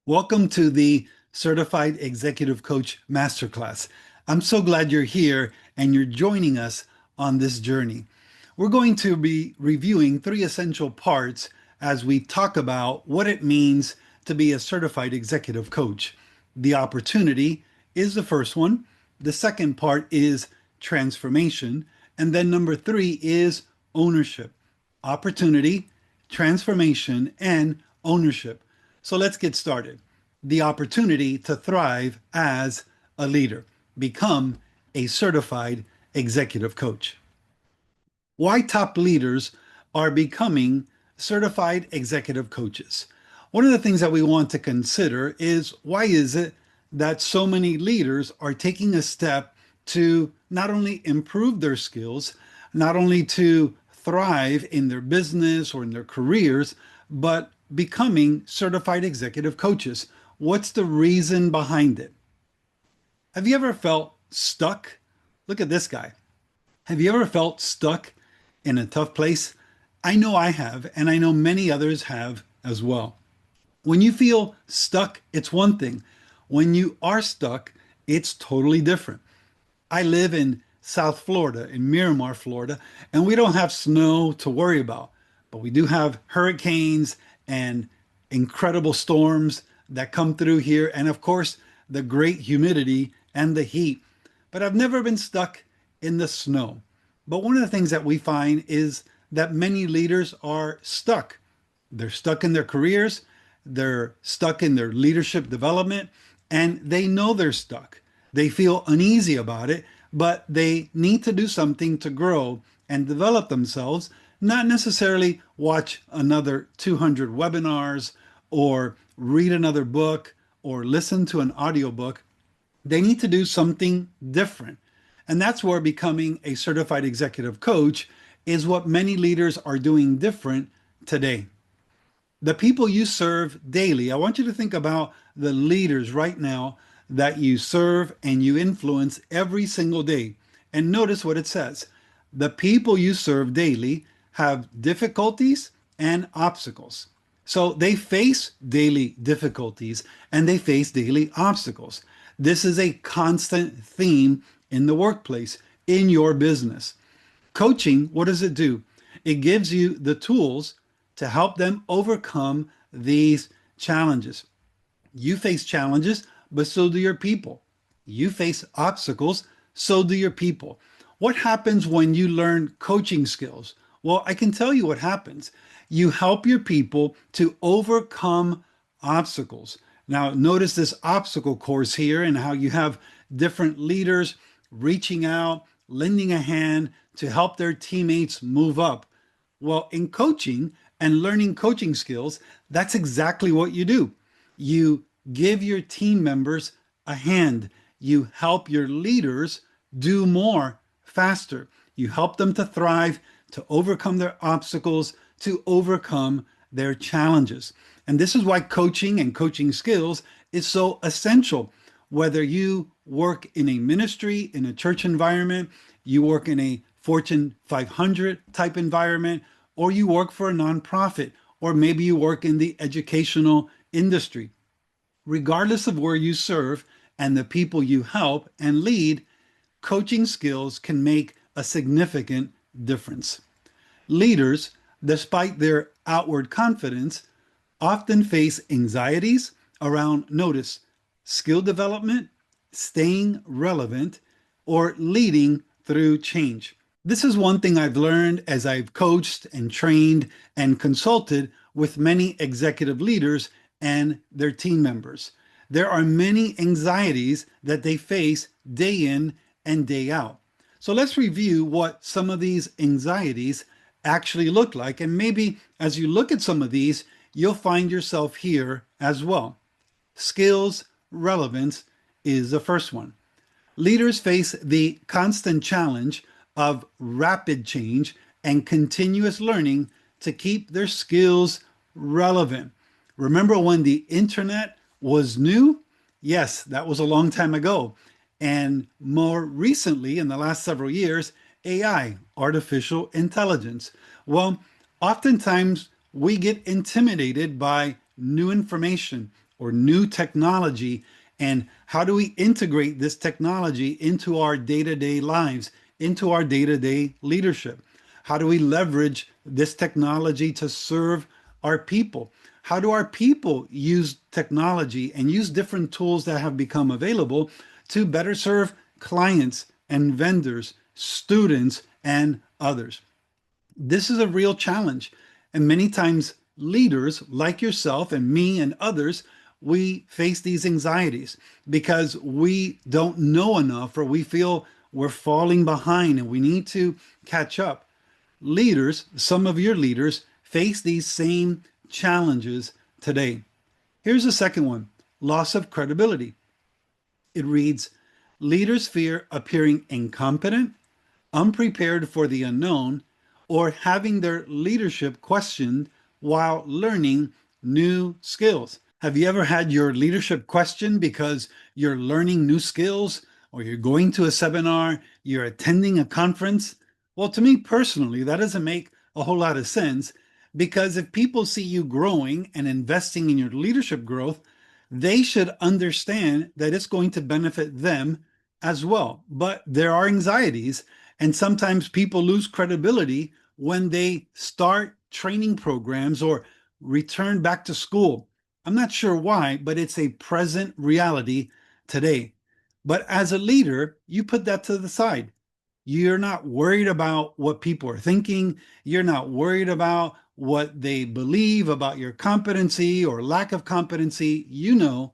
Welcome to the Certified Executive Coach Masterclass. I'm so glad you're here and you're joining us on this journey. We're going to be reviewing three essential parts as we talk about what it means to be a certified executive coach. The opportunity is the first one. The second part is transformation. And then number three is ownership. Opportunity, transformation, and ownership. So let's get started. The opportunity to thrive as a leader, become a certified executive coach. Why top leaders are becoming certified executive coaches. One of the things that we want to consider is why is it that so many leaders are taking a step to not only improve their skills, not only to thrive in their business or in their careers, but becoming certified executive coaches. What's the reason behind it? Have you ever felt stuck? Look at this guy. Have you ever felt stuck in a tough place? I know I have, and I know many others have as well. When you feel stuck, it's one thing. When you are stuck, it's totally different. I live in South Florida, in Miramar, Florida, and we don't have snow to worry about, but we do have hurricanes and incredible storms that come through here, and of course, the great humidity and the heat. But I've never been stuck in the snow. But one of the things that we find is that many leaders are stuck. They're stuck in their careers, they're stuck in their leadership development, and they know they're stuck. They feel uneasy about it, but they need to do something to grow and develop themselves, not necessarily watch another 200 webinars or read another book or listen to an audiobook. They need to do something different. And that's where becoming a certified executive coach is what many leaders are doing different today. The people you serve daily, I want you to think about the leaders right now that you serve and you influence every single day. And notice what it says. The people you serve daily have difficulties and obstacles. So they face daily difficulties and they face daily obstacles. This is a constant theme in the workplace, in your business. Coaching, what does it do? It gives you the tools to help them overcome these challenges. You face challenges, but so do your people. You face obstacles, so do your people. What happens when you learn coaching skills? Well, I can tell you what happens. You help your people to overcome obstacles. Now, notice this obstacle course here and how you have different leaders reaching out, lending a hand to help their teammates move up. Well, in coaching and learning coaching skills, that's exactly what you do. You give your team members a hand. You help your leaders do more faster. You help them to thrive, to overcome their obstacles, to overcome their challenges. And this is why coaching and coaching skills is so essential. Whether you work in a ministry, in a church environment, you work in a Fortune 500 type environment, or you work for a nonprofit, or maybe you work in the educational industry. Regardless of where you serve and the people you help and lead, coaching skills can make a significant difference. Leaders, despite their outward confidence, often face anxieties around, notice, skill development, staying relevant, or leading through change. This is one thing I've learned as I've coached and trained and consulted with many executive leaders and their team members. There are many anxieties that they face day in and day out. So let's review what some of these anxieties actually look like. And maybe as you look at some of these, you'll find yourself here as well. Skills relevance is the first one. Leaders face the constant challenge of rapid change and continuous learning to keep their skills relevant. Remember when the internet was new? Yes, that was a long time ago. And more recently, in the last several years, AI, artificial intelligence. Well, oftentimes we get intimidated by new information or new technology, and how do we integrate this technology into our day-to-day lives, into our day-to-day leadership? How do we leverage this technology to serve our people? How do our people use technology and use different tools that have become available to better serve clients and vendors, students, and others? This is a real challenge. And many times, leaders like yourself and me and others, we face these anxieties because we don't know enough or we feel we're falling behind and we need to catch up. Leaders, some of your leaders, face these same challenges today. Here's the second one: loss of credibility. It reads, leaders fear appearing incompetent, unprepared for the unknown, or having their leadership questioned while learning new skills. Have you ever had your leadership questioned because you're learning new skills, or you're going to a seminar, you're attending a conference? Well, to me personally, that doesn't make a whole lot of sense, because if people see you growing and investing in your leadership growth, they should understand that it's going to benefit them as well. But there are anxieties, and sometimes people lose credibility when they start training programs or return back to school. I'm not sure why, but it's a present reality today. But as a leader, you put that to the side. You're not worried about what people are thinking. You're not worried about what they believe about your competency or lack of competency. You know,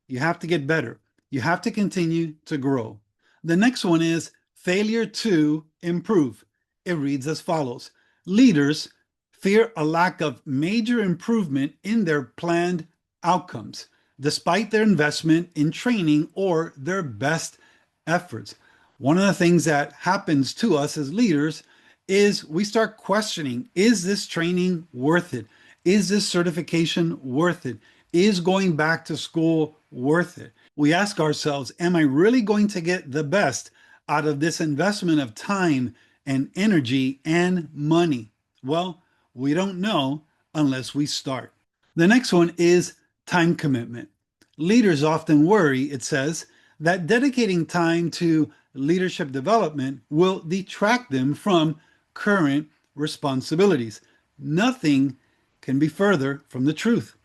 you have to get better. You have to continue to grow. The next one is failure to improve. It reads as follows: leaders fear a lack of major improvement in their planned outcomes, despite their investment in training or their best efforts. One of the things that happens to us as leaders is we start questioning, is this training worth it? Is this certification worth it? Is going back to school worth it? We ask ourselves, am I really going to get the best out of this investment of time and energy and money? Well, we don't know unless we start. The next one is time commitment. Leaders often worry, it says, that dedicating time to leadership development will detract them from current responsibilities. Nothing can be further from the truth.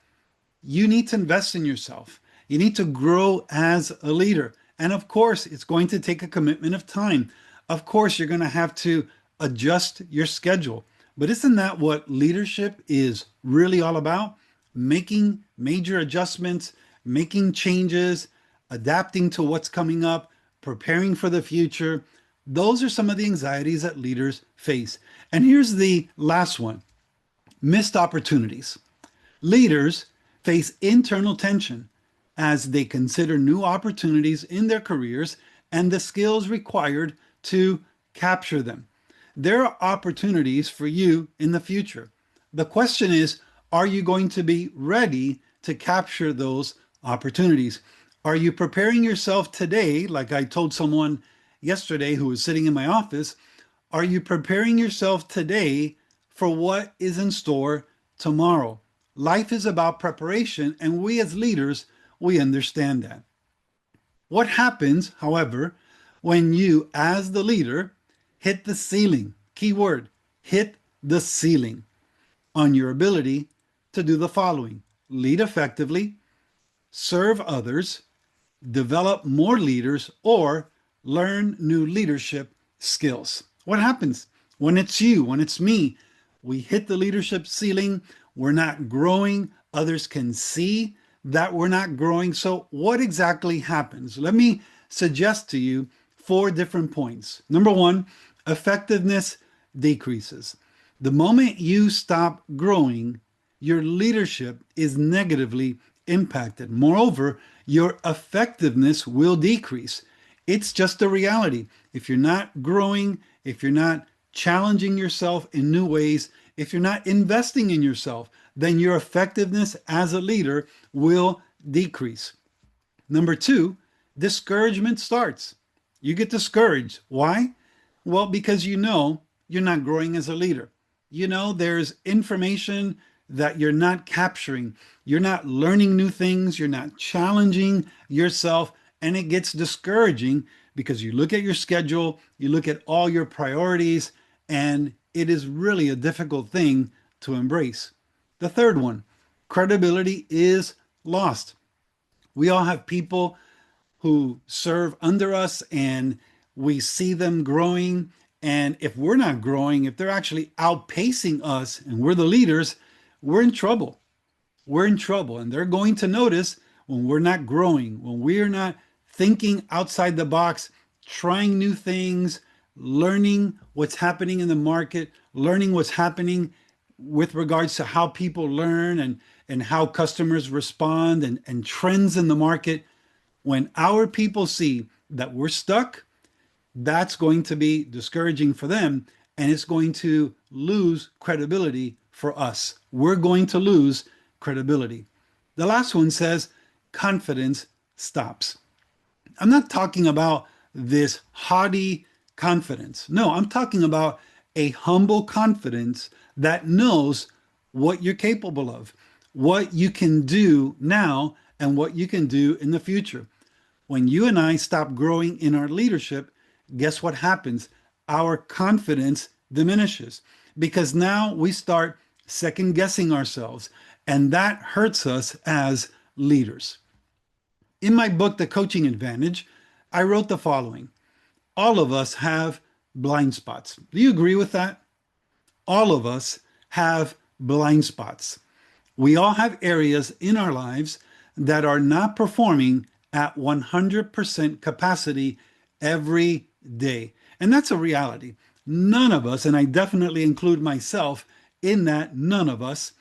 You need to invest in yourself. You need to grow as a leader. And of course, it's going to take a commitment of time. Of course, you're going to have to adjust your schedule. But isn't that what leadership is really all about? Making major adjustments, making changes, adapting to what's coming up, preparing for the future. Those are some of the anxieties that leaders face. And here's the last one: missed opportunities. Leaders face internal tension as they consider new opportunities in their careers and the skills required to capture them. There are opportunities for you in the future. The question is, are you going to be ready to capture those opportunities? Are you preparing yourself today, like I told someone yesterday who was sitting in my office? Are you preparing yourself today for what is in store tomorrow? Life is about preparation, and we as leaders, we understand that. What happens, however, when you, as the leader, hit the ceiling? Key word: hit the ceiling on your ability to do the following: lead effectively, serve others, develop more leaders, or learn new leadership skills. What happens when it's you, when it's me? We hit the leadership ceiling, we're not growing, others can see that we're not growing. So what exactly happens? Let me suggest to you 4 different points. Number 1, effectiveness decreases. The moment you stop growing, your leadership is negatively impacted. Moreover, your effectiveness will decrease. It's just a reality. If you're not growing, if you're not challenging yourself in new ways, if you're not investing in yourself, then your effectiveness as a leader will decrease. Number 2, discouragement starts. You get discouraged. Why? Well, because you know you're not growing as a leader. You know there's information that you're not capturing. You're not learning new things. You're not challenging yourself. And it gets discouraging because you look at your schedule, you look at all your priorities, and it is really a difficult thing to embrace. The third one, credibility is lost. We all have people who serve under us and we see them growing. And if we're not growing, if they're actually outpacing us and we're the leaders, we're in trouble. We're in trouble. And they're going to notice when we're not growing, when we're not thinking outside the box, trying new things, learning what's happening in the market, learning what's happening with regards to how people learn and how customers respond and trends in the market. When our people see that we're stuck, that's going to be discouraging for them and it's going to lose credibility for us. We're going to lose credibility. The last one says confidence stops. I'm not talking about this haughty confidence. No, I'm talking about a humble confidence that knows what you're capable of, what you can do now, and what you can do in the future. When you and I stop growing in our leadership, guess what happens? Our confidence diminishes because now we start second guessing ourselves, and that hurts us as leaders. In my book, The Coaching Advantage, I wrote the following. All of us have blind spots. Do you agree with that? All of us have blind spots. We all have areas in our lives that are not performing at 100% capacity every day. And that's a reality. None of us, and I definitely include myself in that, none of us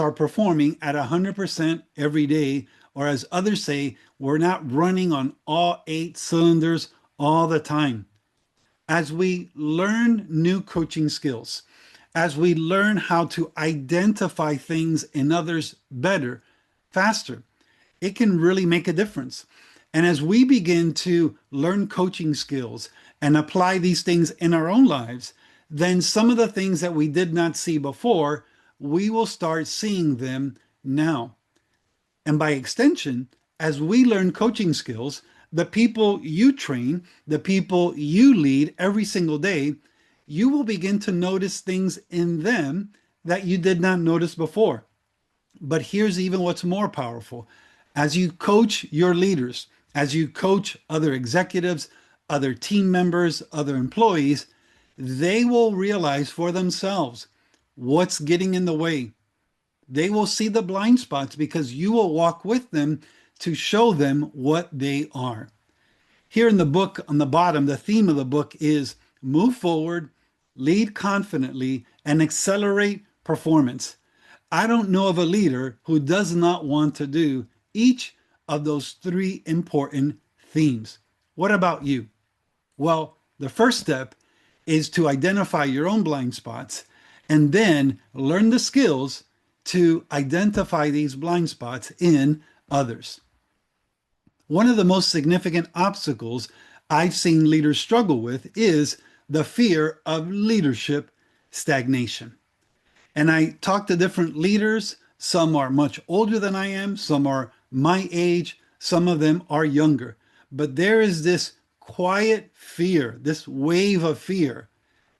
are performing at 100% every day, or as others say, we're not running on all 8 cylinders all the time. As we learn new coaching skills, as we learn how to identify things in others better, faster, it can really make a difference. And as we begin to learn coaching skills and apply these things in our own lives, then some of the things that we did not see before, we will start seeing them now. And by extension, as we learn coaching skills, the people you train, the people you lead every single day, you will begin to notice things in them that you did not notice before. But here's even what's more powerful. As you coach your leaders, as you coach other executives, other team members, other employees, they will realize for themselves what's getting in the way. They will see the blind spots because you will walk with them to show them what they are. Here in the book, on the bottom, the theme of the book is move forward, lead confidently, and accelerate performance. I don't know of a leader who does not want to do each of those 3 important themes. What about you? Well, the first step is to identify your own blind spots and then learn the skills to identify these blind spots in others. One of the most significant obstacles I've seen leaders struggle with is the fear of leadership stagnation. And I talk to different leaders. Some are much older than I am. Some are my age. Some of them are younger. But there is this quiet fear, this wave of fear.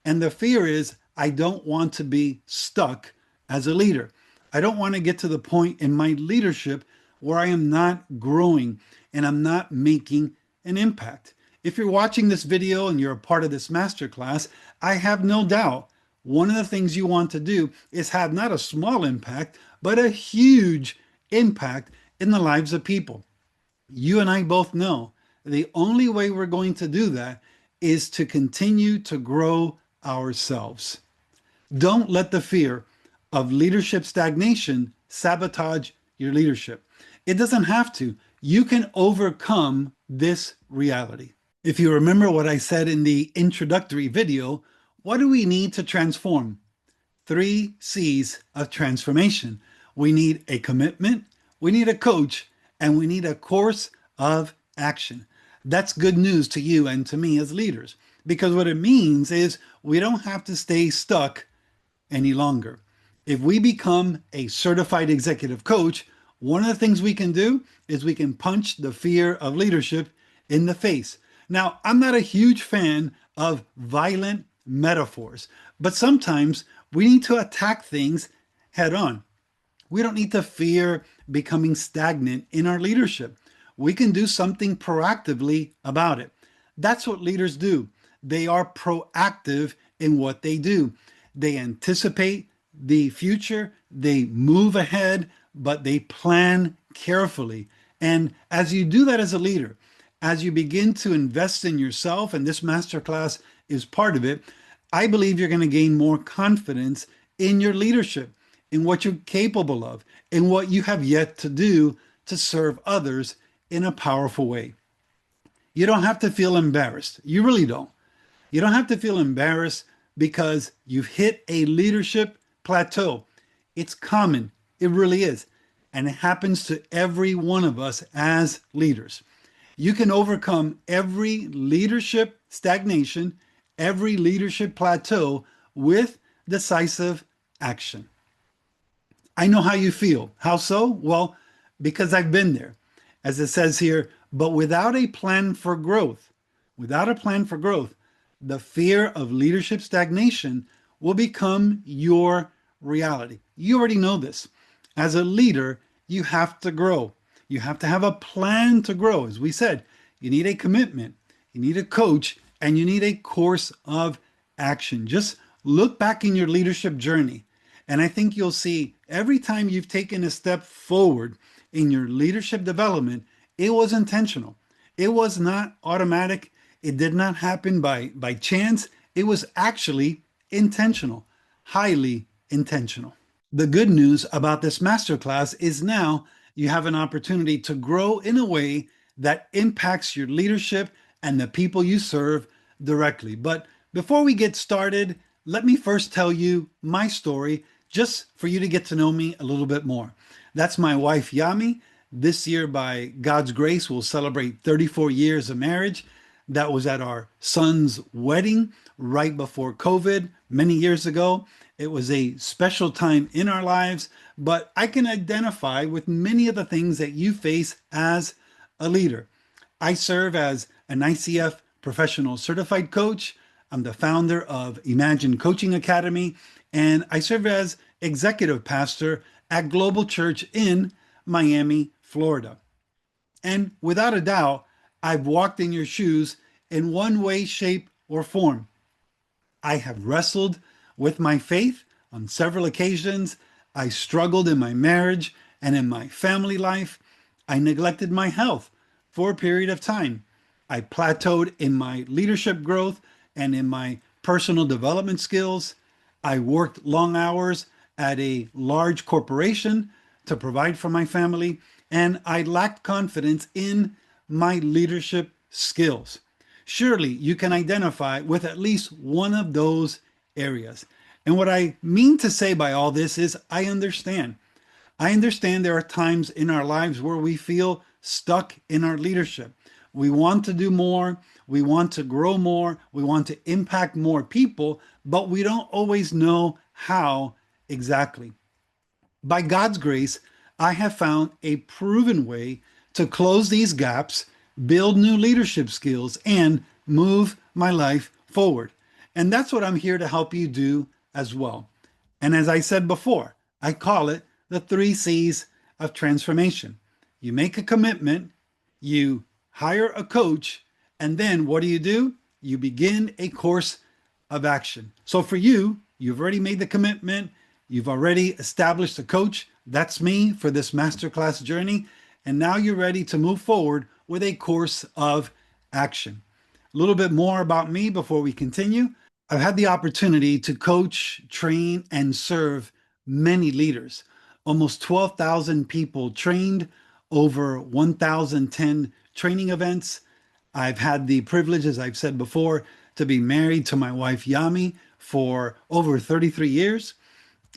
And the fear is, I don't want to be stuck as a leader. I don't want to get to the point in my leadership where I am not growing and I'm not making an impact. If you're watching this video and you're a part of this masterclass, I have no doubt one of the things you want to do is have not a small impact, but a huge impact in the lives of people. You and I both know the only way we're going to do that is to continue to grow ourselves. Don't let the fear of leadership stagnation sabotage your leadership. It doesn't have to. You can overcome this reality. If you remember what I said in the introductory video, what do we need to transform? 3 C's of transformation. We need a commitment, we need a coach, and we need a course of action. That's good news to you and to me as leaders, because what it means is we don't have to stay stuck any longer. If we become a certified executive coach, one of the things we can do is we can punch the fear of leadership in the face. Now, I'm not a huge fan of violent metaphors, but sometimes we need to attack things head on. We don't need to fear becoming stagnant in our leadership. We can do something proactively about it. That's what leaders do. They are proactive in what they do. They anticipate the future, they move ahead, but they plan carefully. And as you do that as a leader, as you begin to invest in yourself, and this masterclass is part of it, I believe you're going to gain more confidence in your leadership, in what you're capable of, in what you have yet to do to serve others in a powerful way. You don't have to feel embarrassed. You really don't. You don't have to feel embarrassed because you've hit a leadership plateau. It's common. It really is. And it happens to every one of us as leaders. You can overcome every leadership stagnation, every leadership plateau with decisive action. I know how you feel. How so? Well, because I've been there. As it says here, but without a plan for growth, without a plan for growth, the fear of leadership stagnation will become your reality. You already know this. As a leader, you have to grow. You have to have a plan to grow. As we said, you need a commitment, you need a coach, and you need a course of action. Just look back in your leadership journey, and I think you'll see every time you've taken a step forward in your leadership development, it was intentional. It was not automatic. It did not happen by chance. It was actually intentional, highly intentional. The good news about this masterclass is now you have an opportunity to grow in a way that impacts your leadership and the people you serve directly. But before we get started, let me first tell you my story, just for you to get to know me a little bit more. That's my wife, Yami. This year, by God's grace, we'll celebrate 34 years of marriage. That was at our son's wedding right before COVID, many years ago. It was a special time in our lives, but I can identify with many of the things that you face as a leader. I serve as an ICF professional certified coach. I'm the founder of Imagine Coaching Academy, and I serve as executive pastor at Global Church in Miami, Florida. And without a doubt, I've walked in your shoes in one way, shape, or form. I have wrestled with my faith on several occasions. I struggled in my marriage and in my family life. I neglected my health for a period of time. I plateaued in my leadership growth and in my personal development skills. I worked long hours at a large corporation to provide for my family, and I lacked confidence in my leadership skills. Surely you can identify with at least one of those areas. And what I mean to say by all this is I understand. I understand there are times in our lives where we feel stuck in our leadership. We want to do more, we want to grow more, we want to impact more people, but we don't always know how exactly. By God's grace, I have found a proven way to close these gaps, build new leadership skills, and move my life forward. And that's what I'm here to help you do as well. And as I said before, I call it the 3 C's of transformation. You make a commitment, you hire a coach, and then what do? You begin a course of action. So for you, you've already made the commitment, you've already established a coach. That's me for this masterclass journey. And now you're ready to move forward with a course of action. A little bit more about me before we continue. I've had the opportunity to coach, train, and serve many leaders. Almost 12,000 people trained, over 1,010 training events. I've had the privilege, as I've said before, to be married to my wife Yami for over 33 years.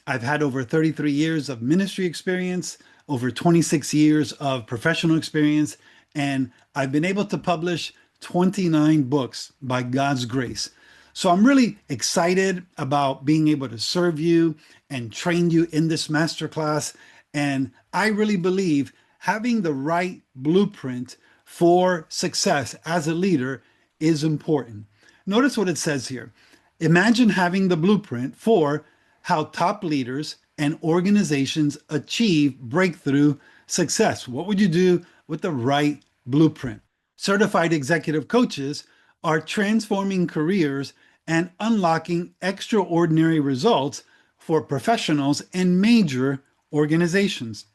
I've had over 33 years of ministry experience, over 26 years of professional experience, and I've been able to publish 29 books by God's grace. So I'm really excited about being able to serve you and train you in this masterclass. And I really believe having the right blueprint for success as a leader is important. Notice what it says here. Imagine having the blueprint for how top leaders and organizations achieve breakthrough success. What would you do with the right blueprint? Certified executive coaches are transforming careers and unlocking extraordinary results for professionals in major organizations.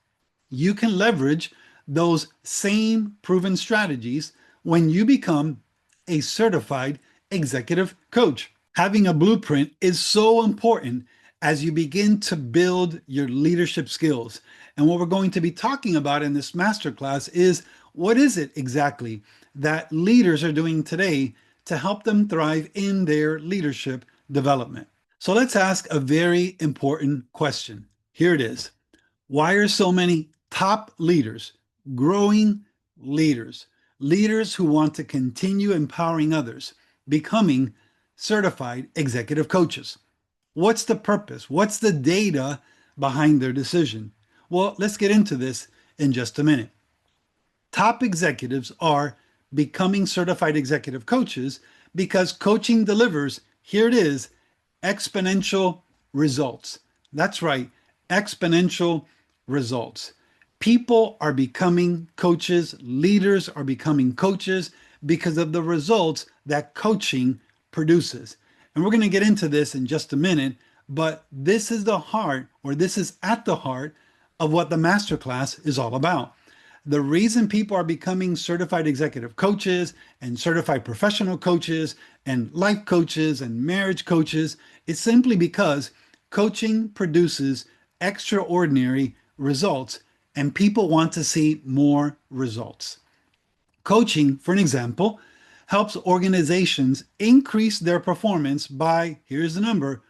You can leverage those same proven strategies when you become a certified executive coach. Having a blueprint is so important as you begin to build your leadership skills. And what we're going to be talking about in this masterclass is what is it exactly that leaders are doing today to help them thrive in their leadership development. So let's ask a very important question. Here it is. Why are so many top leaders, growing leaders, leaders who want to continue empowering others, becoming certified executive coaches? What's the purpose? What's the data behind their decision? Well, let's get into this in just a minute. Top executives are becoming certified executive coaches because coaching delivers, here it is, exponential results. That's right, exponential results. People are becoming coaches, leaders are becoming coaches because of the results that coaching produces. And we're going to get into this in just a minute, but this is the heart, or this is at the heart of what the masterclass is all about. The reason people are becoming certified executive coaches and certified professional coaches and life coaches and marriage coaches is simply because coaching produces extraordinary results and people want to see more results. Coaching, for an example, helps organizations increase their performance by, here's the number,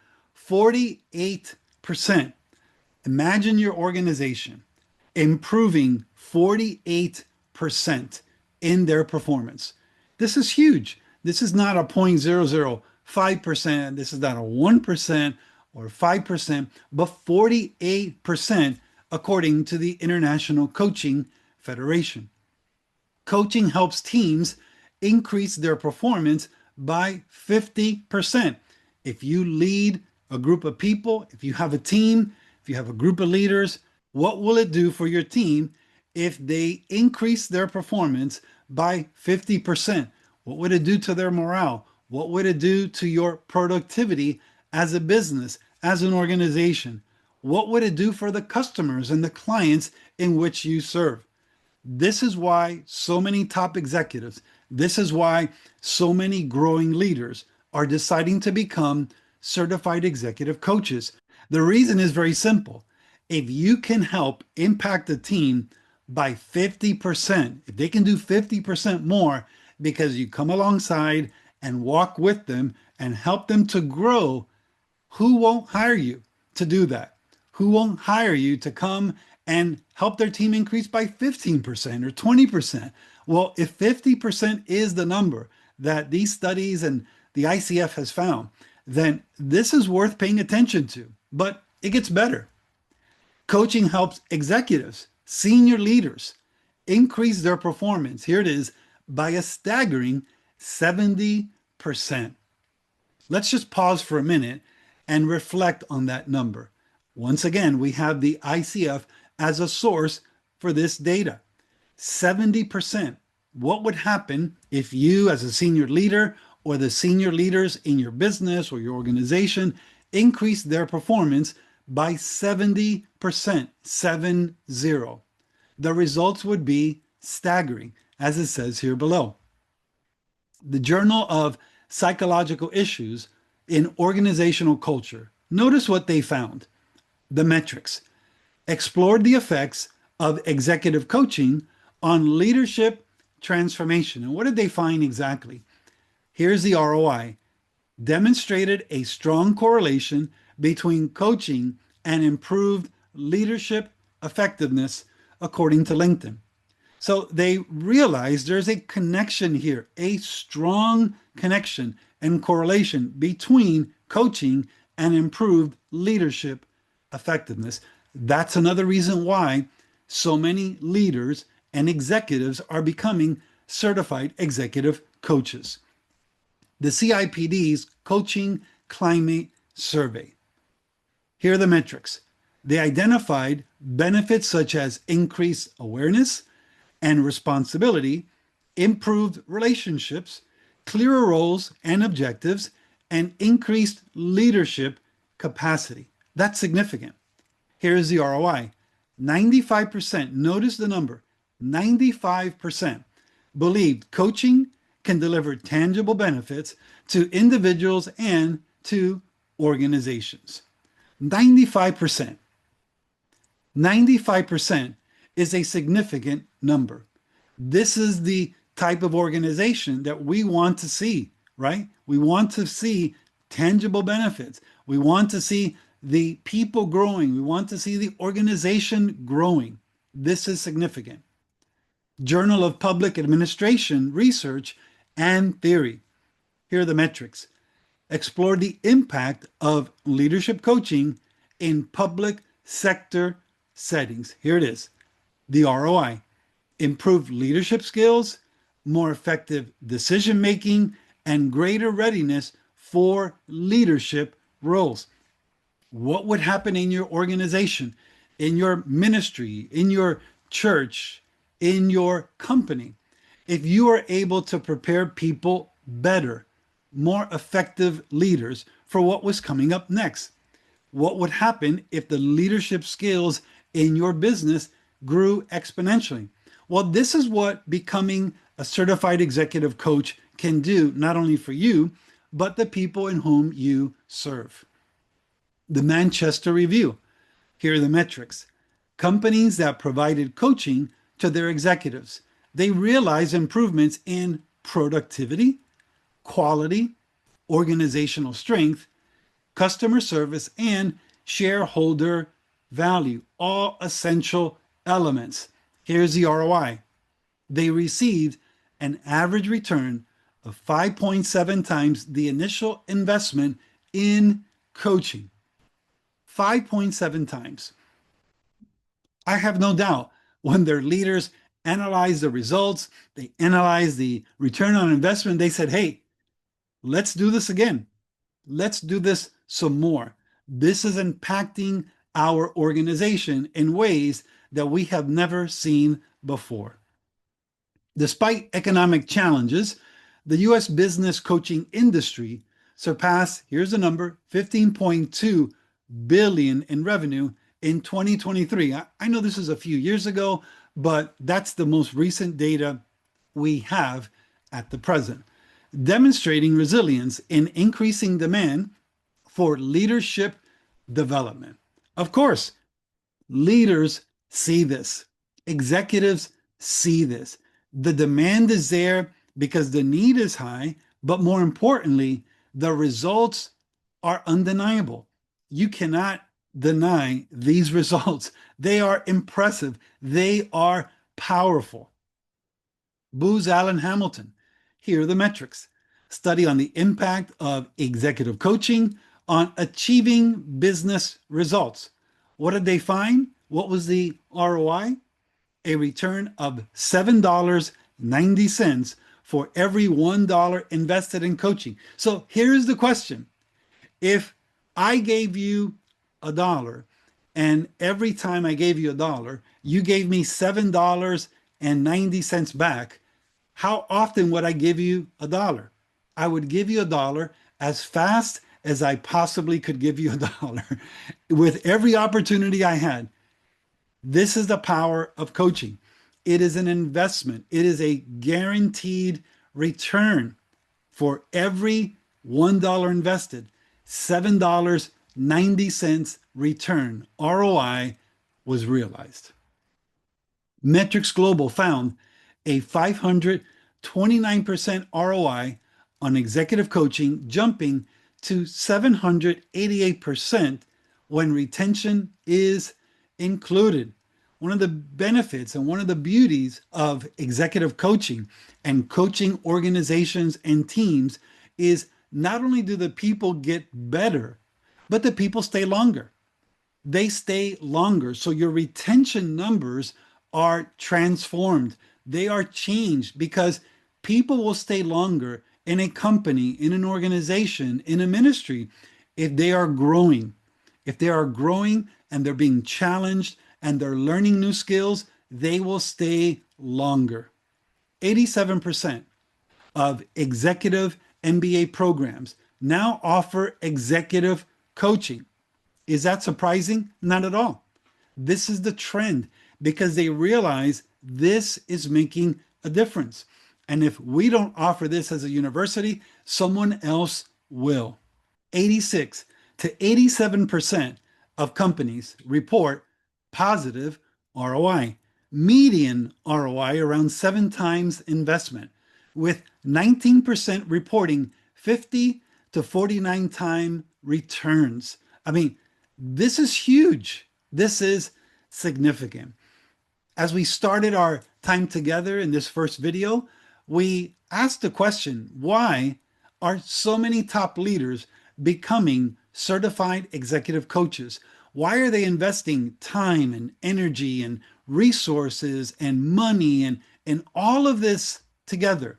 48%. Imagine your organization improving 48% in their performance. This is huge. This is not a 0.005%. This is not a 1% or 5%, but 48% according to the International Coaching Federation. Coaching helps teams increase their performance by 50%. If you lead a group of people, if you have a team, if you have a group of leaders, what will it do for your team if they increase their performance by 50%? What would it do to their morale? What would it do to your productivity as a business, as an organization? What would it do for the customers and the clients in which you serve? This is why so many top executives, this is why so many growing leaders are deciding to become certified executive coaches. The reason is very simple. If you can help impact a team by 50%, if they can do 50% more because you come alongside and walk with them and help them to grow, who won't hire you to do that? Who won't hire you to come and help their team increase by 15% or 20%? Well, if 50% is the number that these studies and the ICF has found, then this is worth paying attention to. But it gets better. Coaching helps executives, senior leaders, increase their performance. Here it is, by a staggering 70%. Let's just pause for a minute and reflect on that number. Once again, we have the ICF as a source for this data. 70%. What would happen if you, as a senior leader, or the senior leaders in your business or your organization increase their performance by 70%, 70. The results would be staggering, as it says here below. The Journal of Psychological Issues in Organizational Culture. Notice what they found. The metrics explored the effects of executive coaching on leadership transformation. And what did they find exactly? Here's the ROI. Demonstrated a strong correlation between coaching and improved leadership effectiveness, according to LinkedIn. So they realized there's a connection here, a strong connection and correlation between coaching and improved leadership effectiveness. That's another reason why so many leaders and executives are becoming certified executive coaches. The CIPD's Coaching Climate Survey. Here are the metrics. They identified benefits such as increased awareness and responsibility, improved relationships, clearer roles and objectives, and increased leadership capacity. That's significant. Here's the ROI. 95%, notice the number, 95% believed coaching can deliver tangible benefits to individuals and to organizations. 95%. 95% is a significant number. This is the type of organization that we want to see, right? We want to see tangible benefits. We want to see the people growing. We want to see the organization growing. This is significant. Journal of Public Administration Research and Theory. Here are the metrics. Explore the impact of leadership coaching in public sector settings. Here it is. The ROI. Improved leadership skills, more effective decision making, and greater readiness for leadership roles. What would happen in your organization, in your ministry, in your church, in your company, if you are able to prepare people better, more effective leaders for what was coming up next? What would happen if the leadership skills in your business grew exponentially? Well, this is what becoming a certified executive coach can do, not only for you, but the people in whom you serve. The Manchester Review. Here are the metrics. Companies that provided coaching to their executives, they realize improvements in productivity, quality, organizational strength, customer service, and shareholder value, all essential elements. Here's the ROI. They received an average return of 5.7 times the initial investment in coaching. 5.7 times. I have no doubt when their leaders analyzed the results, they analyzed the return on investment, they said, hey, let's do this again. Let's do this some more. This is impacting our organization in ways that we have never seen before. Despite economic challenges, the U.S. business coaching industry surpassed, here's the number, $15.2 billion in revenue in 2023. I know this is a few years ago, but that's the most recent data we have at the present, demonstrating resilience in increasing demand for leadership development. Of course, leaders see this. Executives see this. The demand is there because the need is high, but more importantly, the results are undeniable. You cannot deny these results. They are impressive. They are powerful. Booz Allen Hamilton. Here are the metrics. Study on the impact of executive coaching on achieving business results. What did they find? What was the ROI? A return of $7.90 for every $1 invested in coaching. So here's the question. If I gave you $1 and every time I gave you $1, you gave me $7.90 back, how often would I give you $1? I would give you $1 as fast as I possibly could give you $1 with every opportunity I had. This is the power of coaching. It is an investment. It is a guaranteed return for every $1 invested. $7.90 return, ROI, was realized. Metrics Global found a 529% ROI on executive coaching, jumping to 788% when retention is included. one of the benefits and one of the beauties of executive coaching and coaching organizations and teams is not only do the people get better, but the people stay longer. They stay longer. So your retention numbers are transformed. They are changed because people will stay longer in a company, in an organization, in a ministry if they are growing. If they are growing and they're being challenged and they're learning new skills, they will stay longer. 87% of executive MBA programs now offer executive coaching. Is that surprising? Not at all. This is the trend because they realize this is making a difference. And if we don't offer this as a university, someone else will. 86 to 87% of companies report positive ROI, median ROI around 7 times investment, with 19% reporting 50 to 49 time returns. I mean, this is huge. This is significant. As we started our time together in this first video, we asked the question, why are so many top leaders becoming certified executive coaches? Why are they investing time and energy and resources and money and all of this together?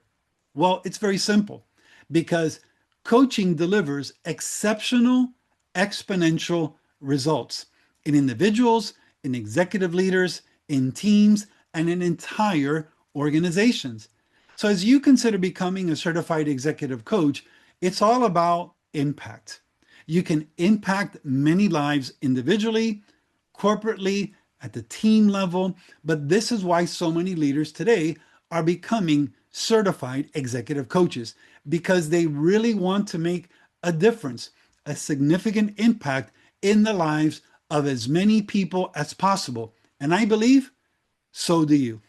Well, it's very simple because coaching delivers exceptional, exponential results in individuals, in executive leaders, in teams, and in entire organizations. So as you consider becoming a certified executive coach, it's all about impact. You can impact many lives individually, corporately, at the team level, but this is why so many leaders today are becoming certified executive coaches because they really want to make a difference, a significant impact in the lives of as many people as possible. And I believe so do you.